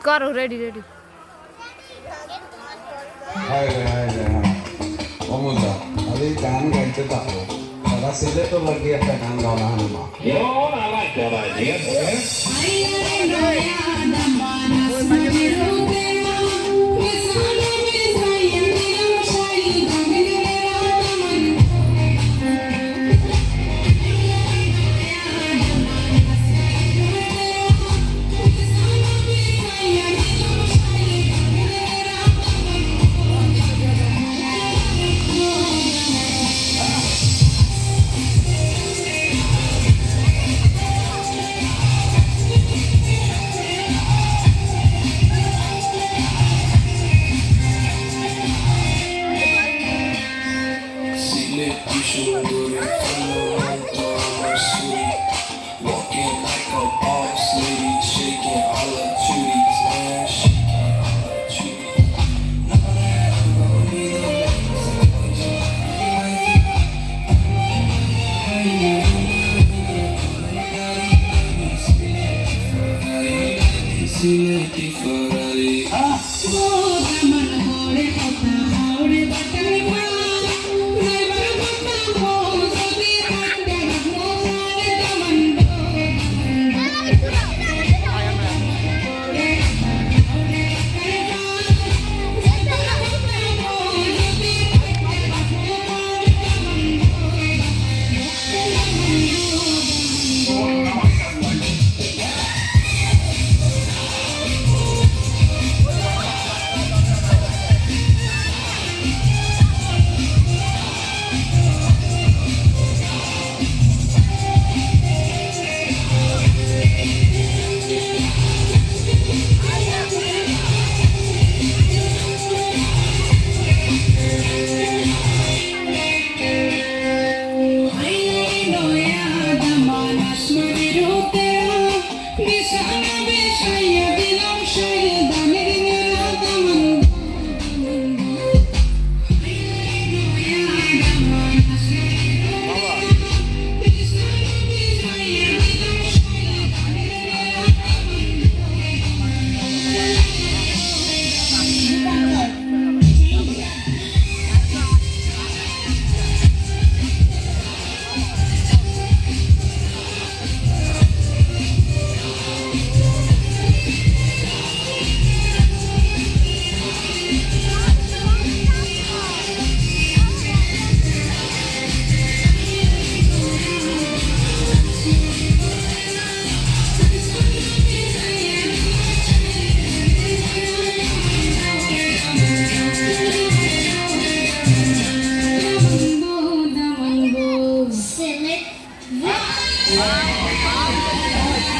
করো ready ready অমূল্য আরে গান গাইতে পারো তারা ছেলে তো লাগিয়ে একটা গান গাও না হানুমা Walking like a boss lady, shaking all her titties, man. Shaking all her titties. Know that I'm gonna be the next. Ferrari. Select.